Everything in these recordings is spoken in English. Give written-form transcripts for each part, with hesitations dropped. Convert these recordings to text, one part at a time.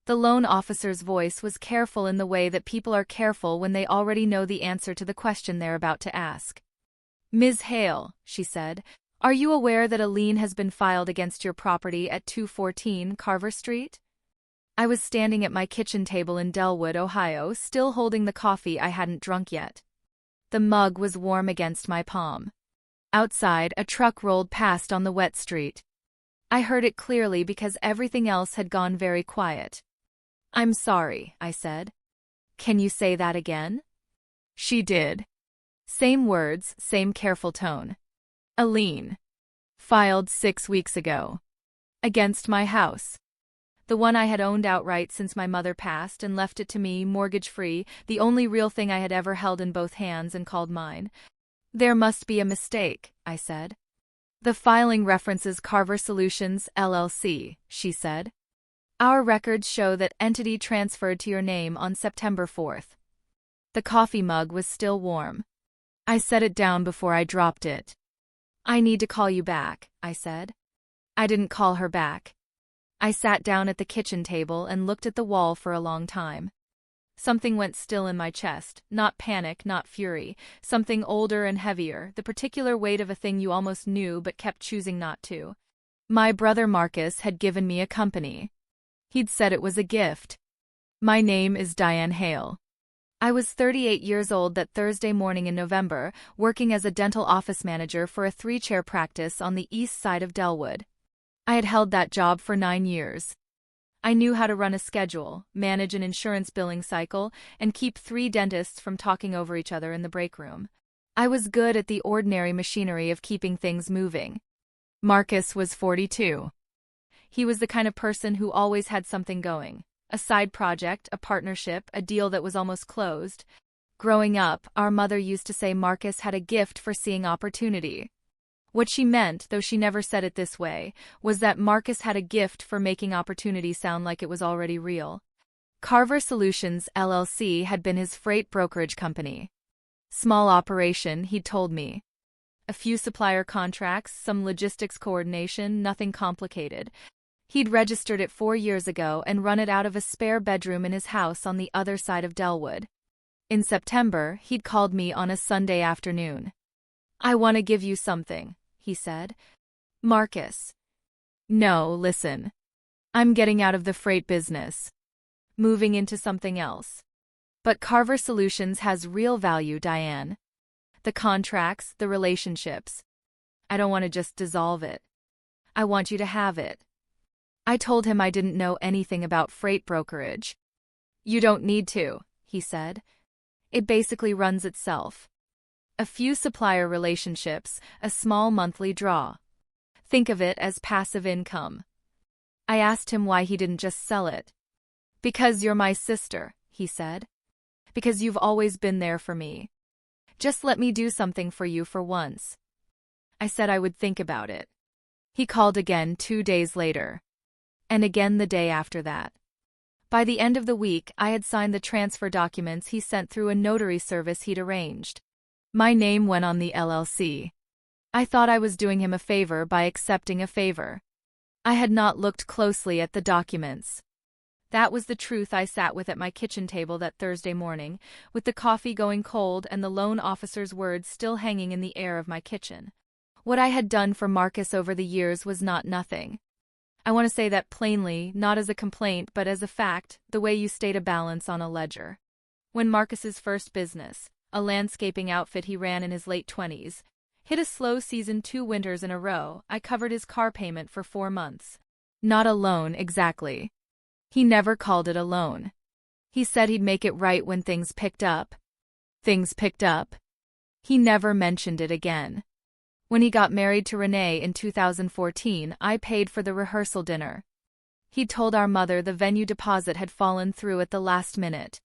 The loan officer's voice was careful in the way that people are careful when they already know the answer to the question they're about to ask. "Ms. Hale," she said, "are you aware that a lien has been filed against your property at 214 Carver Street?" I was standing at my kitchen table in Delwood, Ohio, still holding the coffee I hadn't drunk yet. The mug was warm against my palm. Outside, a truck rolled past on the wet street. I heard it clearly because everything else had gone very quiet. "I'm sorry," I said. "Can you say that again?" She did. Same words, same careful tone. "A lien. Filed 6 weeks ago. Against my house. The one I had owned outright since my mother passed and left it to me, mortgage-free, the only real thing I had ever held in both hands and called mine." "There must be a mistake," I said. "The filing references Carver Solutions, LLC, she said. "Our records show that entity transferred to your name on September 4th. The coffee mug was still warm. I set it down before I dropped it. "I need to call you back," I said. I didn't call her back. I sat down at the kitchen table and looked at the wall for a long time. Something went still in my chest, not panic, not fury, something older and heavier, the particular weight of a thing you almost knew but kept choosing not to. My brother Marcus had given me a company. He'd said it was a gift. My name is Diane Hale. I was 38 years old that Thursday morning in November, working as a dental office manager for a 3-chair practice on the east side of Delwood. I had held that job for 9 years. I knew how to run a schedule, manage an insurance billing cycle, and keep 3 dentists from talking over each other in the break room. I was good at the ordinary machinery of keeping things moving. Marcus was 42. He was the kind of person who always had something going. A side project, a partnership, a deal that was almost closed. Growing up, our mother used to say Marcus had a gift for seeing opportunity. What she meant, though she never said it this way, was that Marcus had a gift for making opportunity sound like it was already real. Carver Solutions, LLC had been his freight brokerage company. Small operation, he'd told me. A few supplier contracts, some logistics coordination, nothing complicated. He'd registered it 4 years ago and run it out of a spare bedroom in his house on the other side of Delwood. In September, he'd called me on a Sunday afternoon. "I want to give you something," he said. "Marcus." "No, listen. I'm getting out of the freight business. Moving into something else. But Carver Solutions has real value, Diane. The contracts, the relationships. I don't want to just dissolve it. I want you to have it." I told him I didn't know anything about freight brokerage. "You don't need to," he said. "It basically runs itself. A few supplier relationships, a small monthly draw. Think of it as passive income." I asked him why he didn't just sell it. "Because you're my sister," he said. "Because you've always been there for me. Just let me do something for you for once." I said I would think about it. He called again 2 days later. And again the day after that. By the end of the week, I had signed the transfer documents he sent through a notary service he'd arranged. My name went on the LLC. I thought I was doing him a favor by accepting a favor. I had not looked closely at the documents. That was the truth I sat with at my kitchen table that Thursday morning, with the coffee going cold and the loan officer's words still hanging in the air of my kitchen. What I had done for Marcus over the years was not nothing. I want to say that plainly, not as a complaint but as a fact, the way you state a balance on a ledger. When Marcus's first business, a landscaping outfit he ran in his late 20s, hit a slow season 2 winters in a row, I covered his car payment for 4 months. Not a loan, exactly. He never called it a loan. He said he'd make it right when things picked up. Things picked up. He never mentioned it again. When he got married to Renee in 2014, I paid for the rehearsal dinner. He'd told our mother the venue deposit had fallen through at the last minute.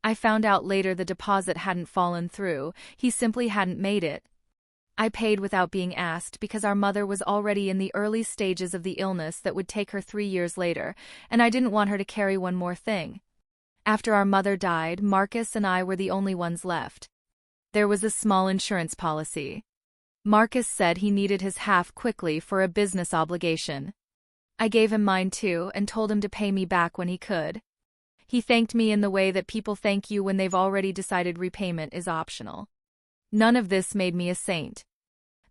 I found out later the deposit hadn't fallen through, he simply hadn't made it. I paid without being asked because our mother was already in the early stages of the illness that would take her 3 years later, and I didn't want her to carry one more thing. After our mother died, Marcus and I were the only ones left. There was a small insurance policy. Marcus said he needed his half quickly for a business obligation. I gave him mine too and told him to pay me back when he could. He thanked me in the way that people thank you when they've already decided repayment is optional. None of this made me a saint.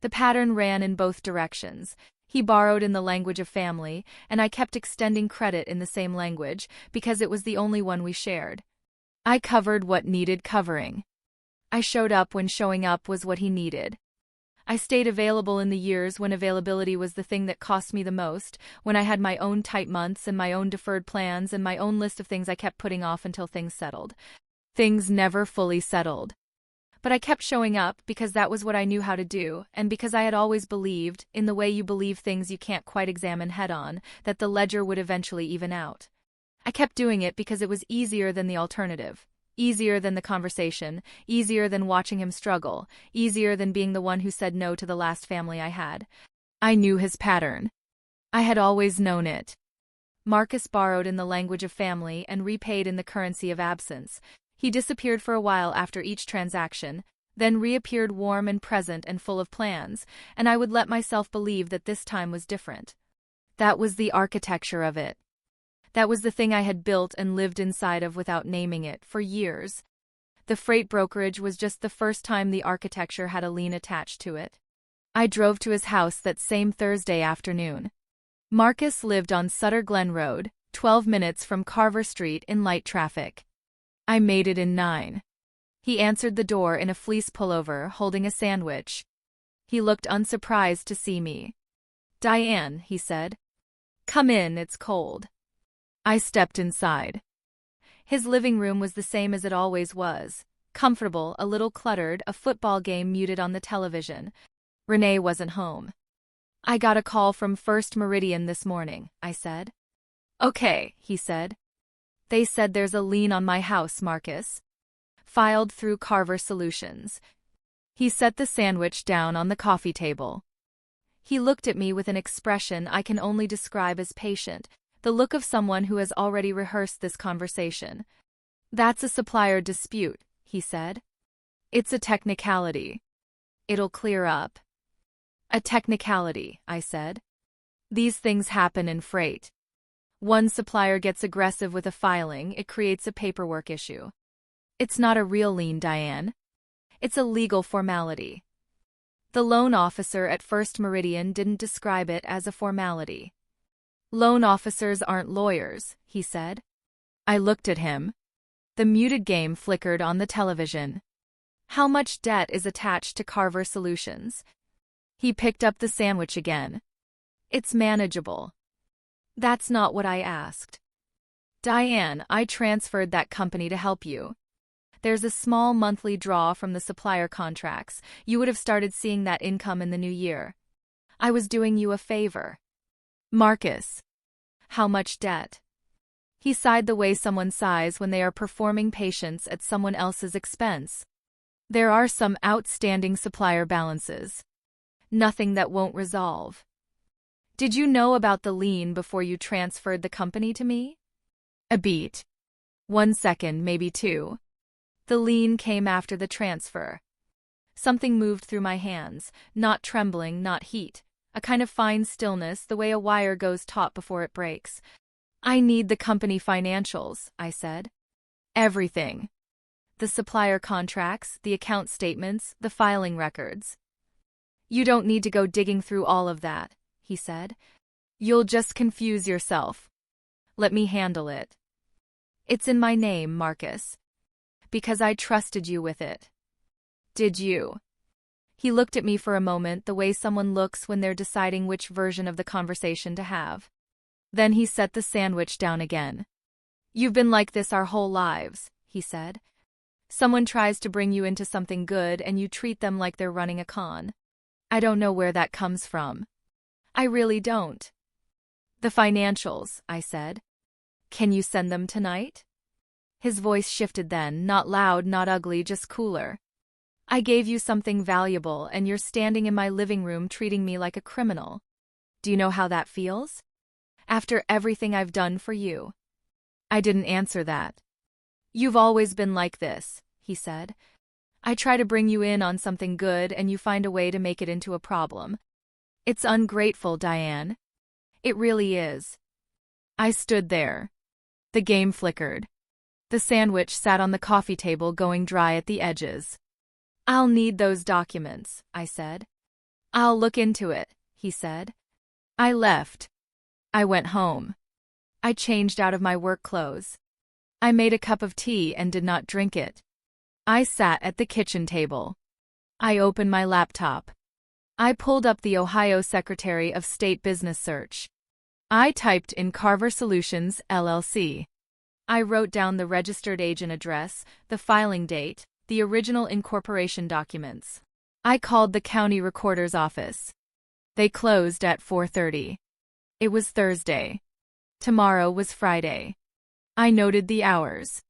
The pattern ran in both directions. He borrowed in the language of family, and I kept extending credit in the same language because it was the only one we shared. I covered what needed covering. I showed up when showing up was what he needed. I stayed available in the years when availability was the thing that cost me the most, when I had my own tight months and my own deferred plans and my own list of things I kept putting off until things settled. Things never fully settled. But I kept showing up because that was what I knew how to do, and because I had always believed, in the way you believe things you can't quite examine head-on, that the ledger would eventually even out. I kept doing it because it was easier than the alternative. Easier than the conversation, easier than watching him struggle, easier than being the one who said no to the last family I had. I knew his pattern. I had always known it. Marcus borrowed in the language of family and repaid in the currency of absence. He disappeared for a while after each transaction, then reappeared warm and present and full of plans, and I would let myself believe that this time was different. That was the architecture of it. That was the thing I had built and lived inside of without naming it for years. The freight brokerage was just the first time the architecture had a lien attached to it. I drove to his house that same Thursday afternoon. Marcus lived on Sutter Glen Road, 12 minutes from Carver Street in light traffic. I made it in 9. He answered the door in a fleece pullover, holding a sandwich. He looked unsurprised to see me. "Diane," he said. "Come in, it's cold." I stepped inside. His living room was the same as it always was. Comfortable, a little cluttered, a football game muted on the television. Renee wasn't home. "I got a call from First Meridian this morning," I said. "Okay," he said. "They said there's a lien on my house, Marcus. Filed through Carver Solutions." He set the sandwich down on the coffee table. He looked at me with an expression I can only describe as patient, the look of someone who has already rehearsed this conversation. "That's a supplier dispute," he said. "It's a technicality. It'll clear up." "A technicality," I said. "These things happen in freight. One supplier gets aggressive with a filing, it creates a paperwork issue. It's not a real lien, Diane. It's a legal formality." The loan officer at First Meridian didn't describe it as a formality. "Loan officers aren't lawyers," he said. I looked at him. The muted game flickered on the television. "How much debt is attached to Carver Solutions?" He picked up the sandwich again. "It's manageable." "That's not what I asked." "Diane, I transferred that company to help you. There's a small monthly draw from the supplier contracts. You would have started seeing that income in the new year. I was doing you a favor." "Marcus, how much debt?" He sighed the way someone sighs when they are performing patience at someone else's expense. "There are some outstanding supplier balances. Nothing that won't resolve." "Did you know about the lien before you transferred the company to me?" "A beat. 1 second, maybe 2. The lien came after the transfer." Something moved through my hands, not trembling, not heat. A kind of fine stillness, the way a wire goes taut before it breaks. "I need the company financials," I said. "Everything. The supplier contracts, the account statements, the filing records." "You don't need to go digging through all of that," he said. "You'll just confuse yourself. Let me handle it. It's in my name, Marcus. Because I trusted you with it." "Did you?" He looked at me for a moment the way someone looks when they're deciding which version of the conversation to have. Then he set the sandwich down again. "You've been like this our whole lives," he said. "Someone tries to bring you into something good and you treat them like they're running a con. I don't know where that comes from. I really don't." "The financials," I said. "Can you send them tonight?" His voice shifted then, not loud, not ugly, just cooler. "I gave you something valuable and you're standing in my living room treating me like a criminal. Do you know how that feels? After everything I've done for you." I didn't answer that. "You've always been like this," he said. "I try to bring you in on something good and you find a way to make it into a problem. It's ungrateful, Diane. It really is. I stood there. The game flickered. The sandwich sat on the coffee table going dry at the edges. I'll need those documents, I said. I'll look into it, he said. I left. I went home. I changed out of my work clothes. I made a cup of tea and did not drink it. I sat at the kitchen table. I opened my laptop. I pulled up the Ohio Secretary of State Business Search. I typed in Carver Solutions, LLC. I wrote down the registered agent address, the filing date, the original incorporation documents. I called the county recorder's office. They closed at 4:30. It was Thursday. Tomorrow was Friday. I noted the hours.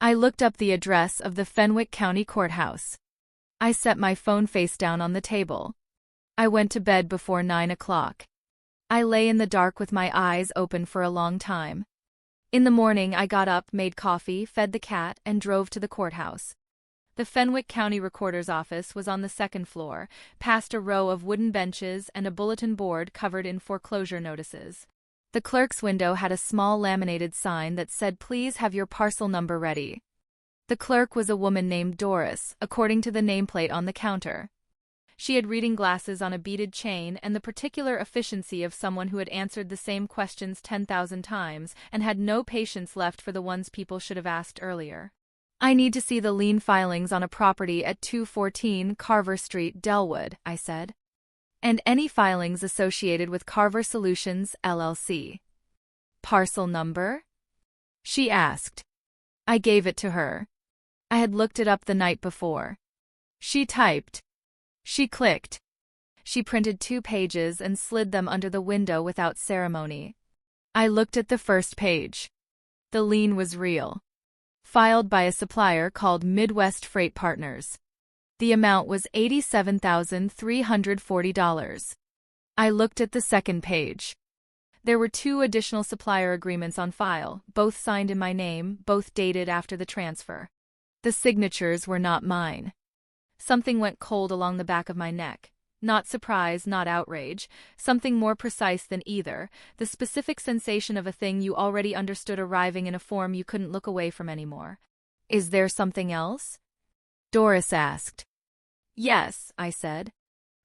I looked up the address of the Fenwick County Courthouse. I set my phone face down on the table. I went to bed before 9 o'clock. I lay in the dark with my eyes open for a long time. In the morning I got up, made coffee, fed the cat, and drove to the courthouse. The Fenwick County Recorder's office was on the second floor, past a row of wooden benches and a bulletin board covered in foreclosure notices. The clerk's window had a small laminated sign that said, "Please have your parcel number ready." The clerk was a woman named Doris, according to the nameplate on the counter. She had reading glasses on a beaded chain and the particular efficiency of someone who had answered the same questions 10,000 times and had no patience left for the ones people should have asked earlier. "I need to see the lien filings on a property at 214 Carver Street, Delwood," I said. "And any filings associated with Carver Solutions, LLC. Parcel number?" she asked. I gave it to her. I had looked it up the night before. She typed. She clicked. She printed 2 pages and slid them under the window without ceremony. I looked at the first page. The lien was real. Filed by a supplier called Midwest Freight Partners. The amount was $87,340. I looked at the second page. There were 2 additional supplier agreements on file, both signed in my name, both dated after the transfer. The signatures were not mine. Something went cold along the back of my neck. Not surprise, not outrage. Something more precise than either, the specific sensation of a thing you already understood arriving in a form you couldn't look away from anymore. "Is there something else?" Doris asked. "Yes," I said.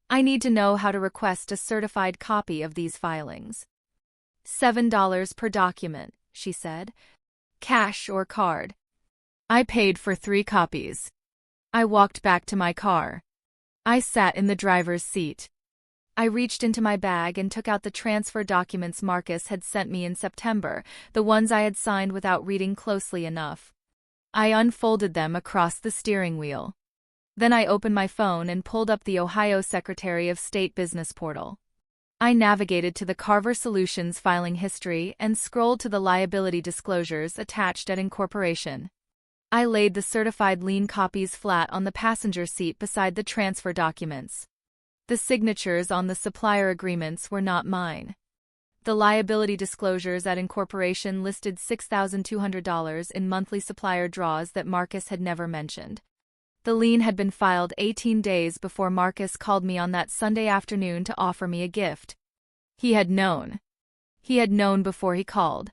"I need to know how to request a certified copy of these filings." $7 per document, she said. "Cash or card?" I paid for 3 copies. I walked back to my car. I sat in the driver's seat. I reached into my bag and took out the transfer documents Marcus had sent me in September, the ones I had signed without reading closely enough. I unfolded them across the steering wheel. Then I opened my phone and pulled up the Ohio Secretary of State business portal. I navigated to the Carver Solutions filing history and scrolled to the liability disclosures attached at incorporation. I laid the certified lien copies flat on the passenger seat beside the transfer documents. The signatures on the supplier agreements were not mine. The liability disclosures at incorporation listed $6,200 in monthly supplier draws that Marcus had never mentioned. The lien had been filed 18 days before Marcus called me on that Sunday afternoon to offer me a gift. He had known. He had known before he called.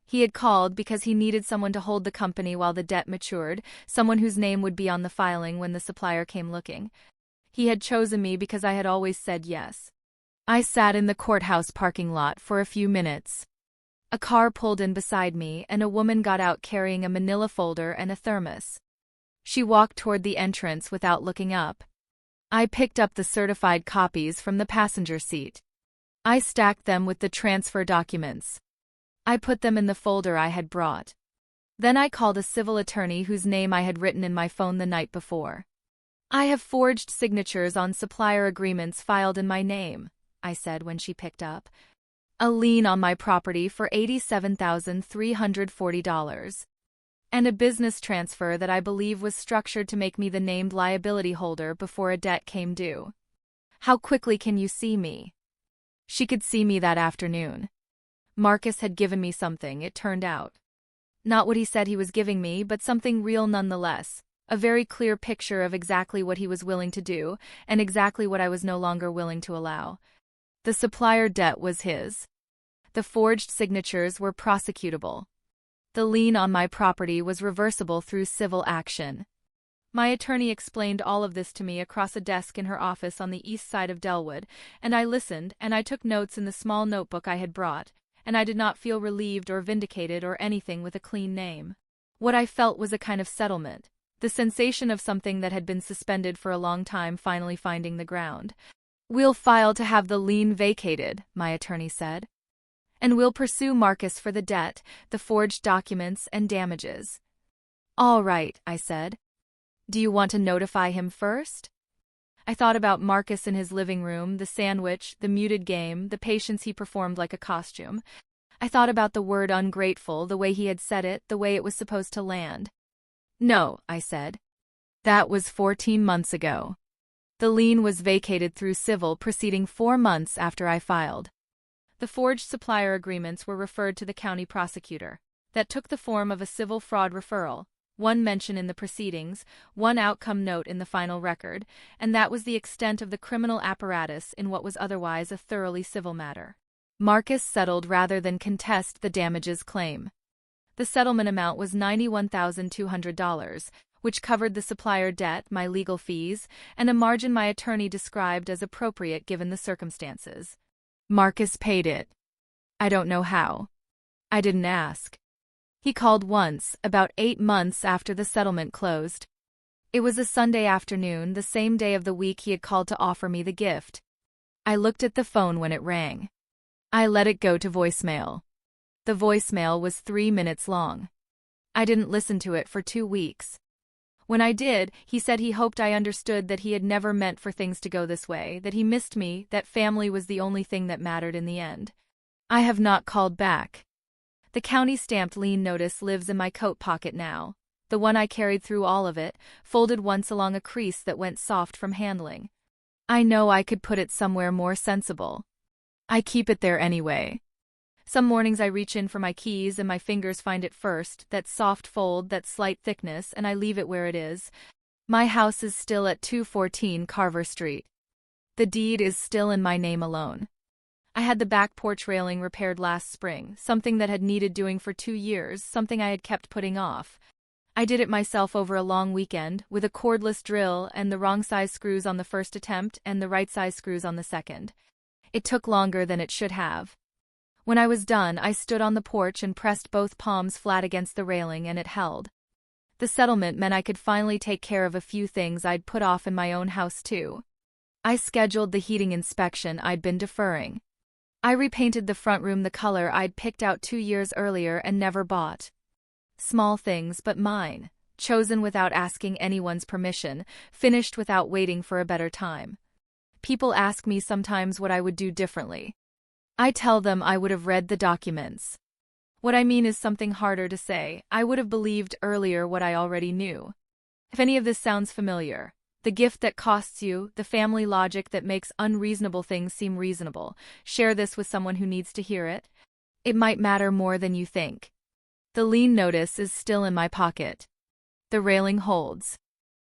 He had called because he needed someone to hold the company while the debt matured, someone whose name would be on the filing when the supplier came looking. He had chosen me because I had always said yes. I sat in the courthouse parking lot for a few minutes. A car pulled in beside me and a woman got out carrying a manila folder and a thermos. She walked toward the entrance without looking up. I picked up the certified copies from the passenger seat. I stacked them with the transfer documents. I put them in the folder I had brought. Then I called a civil attorney whose name I had written in my phone the night before. "I have forged signatures on supplier agreements filed in my name," I said when she picked up. "A lien on my property for $87,340. And a business transfer that I believe was structured to make me the named liability holder before a debt came due. How quickly can you see me?" She could see me that afternoon. Marcus had given me something, it turned out. Not what he said he was giving me, but something real nonetheless. A very clear picture of exactly what he was willing to do, and exactly what I was no longer willing to allow. The supplier debt was his. The forged signatures were prosecutable. The lien on my property was reversible through civil action. My attorney explained all of this to me across a desk in her office on the east side of Delwood, and I listened, and I took notes in the small notebook I had brought, and I did not feel relieved or vindicated or anything with a clean name. What I felt was a kind of settlement, the sensation of something that had been suspended for a long time finally finding the ground. "We'll file to have the lien vacated," my attorney said. "And we'll pursue Marcus for the debt, the forged documents, and damages." "All right," I said. "Do you want to notify him first?" I thought about Marcus in his living room, the sandwich, the muted game, the patience he performed like a costume. I thought about the word ungrateful, the way he had said it, the way it was supposed to land. "No," I said. "That was 14 months ago. The lien was vacated through civil proceeding 4 months after I filed." The forged supplier agreements were referred to the county prosecutor. That took the form of a civil fraud referral, one mention in the proceedings, one outcome note in the final record, and that was the extent of the criminal apparatus in what was otherwise a thoroughly civil matter. Marcus settled rather than contest the damages claim. The settlement amount was $91,200, which covered the supplier debt, my legal fees, and a margin my attorney described as appropriate given the circumstances. Marcus paid it. I don't know how. I didn't ask. He called once, about 8 months after the settlement closed. It was a Sunday afternoon, the same day of the week he had called to offer me the gift. I looked at the phone when it rang. I let it go to voicemail. The voicemail was 3 minutes long. I didn't listen to it for 2 weeks. When I did, he said he hoped I understood that he had never meant for things to go this way, that he missed me, that family was the only thing that mattered in the end. I have not called back. The county stamped lien notice lives in my coat pocket now, the one I carried through all of it, folded once along a crease that went soft from handling. I know I could put it somewhere more sensible. I keep it there anyway. Some mornings I reach in for my keys and my fingers find it first, that soft fold, that slight thickness, and I leave it where it is. My house is still at 214 Carver Street. The deed is still in my name alone. I had the back porch railing repaired last spring, something that had needed doing for 2 years, something I had kept putting off. I did it myself over a long weekend, with a cordless drill and the wrong size screws on the first attempt and the right size screws on the second. It took longer than it should have. When I was done, I stood on the porch and pressed both palms flat against the railing, and it held. The settlement meant I could finally take care of a few things I'd put off in my own house too. I scheduled the heating inspection I'd been deferring. I repainted the front room the color I'd picked out 2 years earlier and never bought. Small things, but mine, chosen without asking anyone's permission, finished without waiting for a better time. People ask me sometimes what I would do differently. I tell them I would have read the documents. What I mean is something harder to say. I would have believed earlier what I already knew. If any of this sounds familiar, the gift that costs you, the family logic that makes unreasonable things seem reasonable, share this with someone who needs to hear it. It might matter more than you think. The lien notice is still in my pocket. The railing holds.